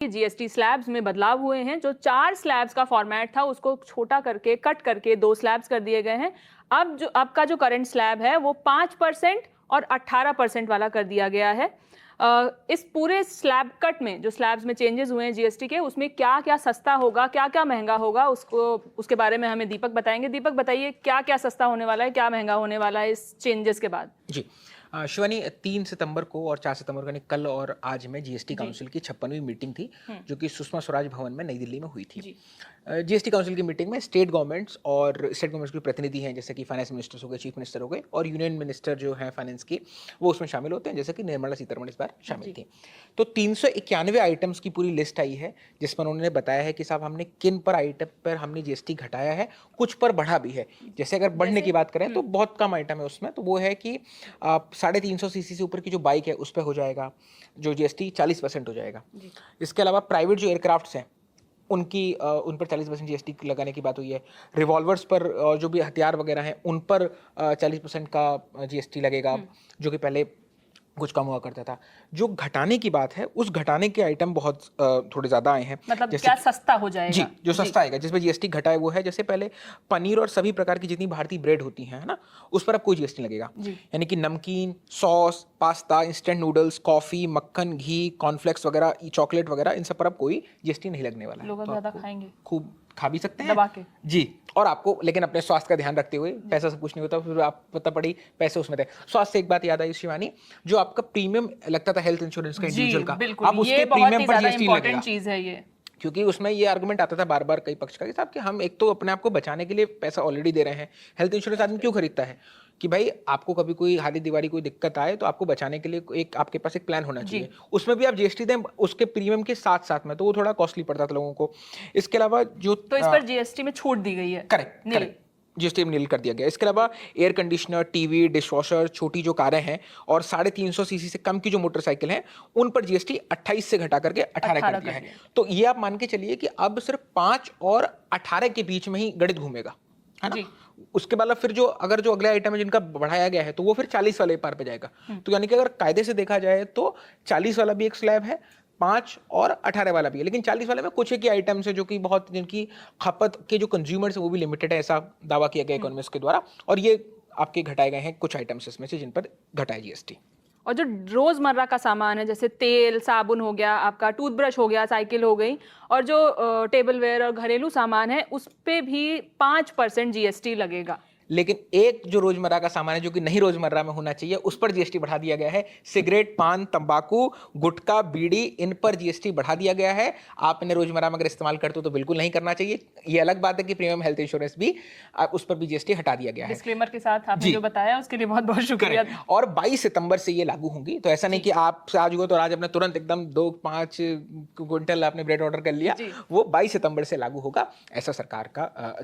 GST slabs में बदलाव हुए हैं। जो 4 स्लैब्स का फॉर्मेट था उसको छोटा करके कट करके 2 स्लैब्स कर दिए गए हैं। अब का जो करंट स्लैब है वो 5% और 18% वाला कर दिया गया है। इस पूरे स्लैब कट में जो स्लैब्स में चेंजेस हुए हैं जीएसटी के, उसमें क्या क्या सस्ता होगा, क्या क्या महंगा होगा, उसके बारे में हमें दीपक बताएंगे। दीपक बताइए, क्या क्या सस्ता होने वाला है, क्या महंगा होने वाला है इस चेंजेस के बाद। जी शिवानी, 3 सितंबर को और 4 सितंबर को यानी कल और आज में जीएसटी काउंसिल की 56वीं मीटिंग थी, जो कि सुषमा स्वराज भवन में नई दिल्ली में हुई थी। जीएसटी काउंसिल की मीटिंग में स्टेट गवर्नमेंट्स के प्रतिनिधि हैं, जैसे कि फाइनेंस मिनिस्टर्स हो गए, चीफ मिनिस्टर हो गए, और यूनियन मिनिस्टर जो है फाइनेंस की, वो उसमें शामिल होते हैं, जैसे कि निर्मला सीतारमण इस बार शामिल थी। तो 391 आइटम्स की पूरी लिस्ट आई है, जिस पर उन्होंने बताया है कि साहब हमने किन पर आइटम पर हमने जीएसटी घटाया है, कुछ पर बढ़ा भी है। जैसे अगर बढ़ने की बात करें तो बहुत कम आइटम है उसमें, तो वो है कि 350 सीसी से ऊपर की जो बाइक है उस पर हो जाएगा जो जीएसटी 40% हो जाएगा। इसके अलावा प्राइवेट जो एयरक्राफ्ट्स हैं उन पर 40% जीएसटी लगाने की बात हुई है। रिवॉल्वर्स पर जो भी हथियार वगैरह हैं उन पर 40% का जीएसटी लगेगा, जो कि पहले कुछ कम हुआ करता था। जो घटाने की बात है, उस घटाने के आइटम बहुत थोड़े ज्यादा आए हैं। मतलब क्या सस्ता हो जाएगा? जी, जो सस्ता आएगा, जिसमें जीएसटी घटा है वो है, जैसे पहले पनीर और सभी प्रकार की जितनी भारतीय ब्रेड होती है ना, उस पर अब कोई जीएसटी लगेगा। यानी कि नमकीन, sauce, pasta, instant noodles, coffee, मक्खन, घी, कॉर्नफ्लेक्स वगैरह, चॉकलेट वगैरह, इन सब पर अब कोई जीएसटी नहीं लगने वाला है। लोग ज्यादा खाएंगे, खूब खा भी सकते हैं दबा के। जी, और आपको लेकिन अपने स्वास्थ्य का ध्यान रखते हुए, पैसा सब कुछ नहीं होता, फिर आप पता पड़ी पैसे उसमें थे। स्वास्थ्य से एक बात याद आई शिवानी, जो आपका प्रीमियम लगता था हेल्थ इंश्योरेंस का इंडिविजुअल का, अब उसके प्रीमियम पर जीएसटी लगेगा। चीज है ये, क्योंकि उसमें ये आर्गुमेंट आता था बार बार कई पक्ष का कि साहब कि हम एक तो अपने आप को बचाने के लिए पैसा ऑलरेडी दे रहे हैं, हेल्थ इंश्योरेंस आदमी क्यों खरीदता है, कि भाई आपको कभी कोई हादी दीवारी कोई दिक्कत आए तो आपको बचाने के लिए एक आपके पास एक प्लान होना चाहिए, उसमें भी आप जीएसटी दें उसके प्रीमियम के साथ साथ में, तो वो थोड़ा कॉस्टली पड़ता था लोगों को। इसके अलावा जो तो इस पर जीएसटी में छूट दी गई है, करेक्ट जीएसटी में नील कर दिया गया। इसके अलावा एयर कंडीशनर, टीवी, डिशवॉशर, छोटी जो कारें हैं और 350 सीसी से कम की जो मोटरसाइकिल हैं, उन पर जीएसटी 28 से घटा करके 18 कर दिया है। तो ये आप मान के चलिए कि अब सिर्फ 5 और 18 के बीच में ही गणित घूमेगा, है ना। उसके बाद फिर जो अगले आइटम है जिनका बढ़ाया गया है, तो वो फिर 40 वाले पार पे जाएगा। तो यानी कि अगर कायदे से देखा जाए तो 40 वाला भी एक स्लैब है, 5 और 18 वाला भी है, लेकिन 40 वाले में कुछ एक ही आइटम्स है जो कि बहुत जिनकी खपत के जो कंज्यूमर्स है वो भी लिमिटेड है, ऐसा दावा किया गया इकोनॉमिस्ट के द्वारा, और ये आपके घटाए गए हैं कुछ आइटम्स इसमें से जिन पर घटाया जीएसटी। और जो रोजमर्रा का सामान है, जैसे तेल, साबुन हो गया, आपका टूथब्रश हो गया, साइकिल हो गई, और जो टेबलवेयर और घरेलू सामान है उस पे भी 5% जीएसटी लगेगा। लेकिन एक जो रोजमर्रा का सामान है जो कि नहीं रोजमर्रा में होना चाहिए, उस पर जीएसटी बढ़ा दिया गया है। सिगरेट, पान, तंबाकू, गुटखा, बीड़ी, इन पर जीएसटी बढ़ा दिया गया है। आप इन्हें रोजमर्रा में अगर इस्तेमाल करते हो तो बिल्कुल नहीं करना चाहिए। ये अलग बात है कि प्रीमियम हेल्थ इंश्योरेंस भी उस पर भी जीएसटी हटा दिया गया है। डिस्क्लेमर के साथ आपने जो बताया उसके लिए बहुत बहुत शुक्रिया। और 22 सितंबर से ये लागू होंगी, तो ऐसा नहीं कि आप आज हुआ तो आज अपने तुरंत एकदम 2-5 क्विंटल आपने ब्रेड ऑर्डर कर लिया, वो 22 सितंबर से लागू होगा, ऐसा सरकार का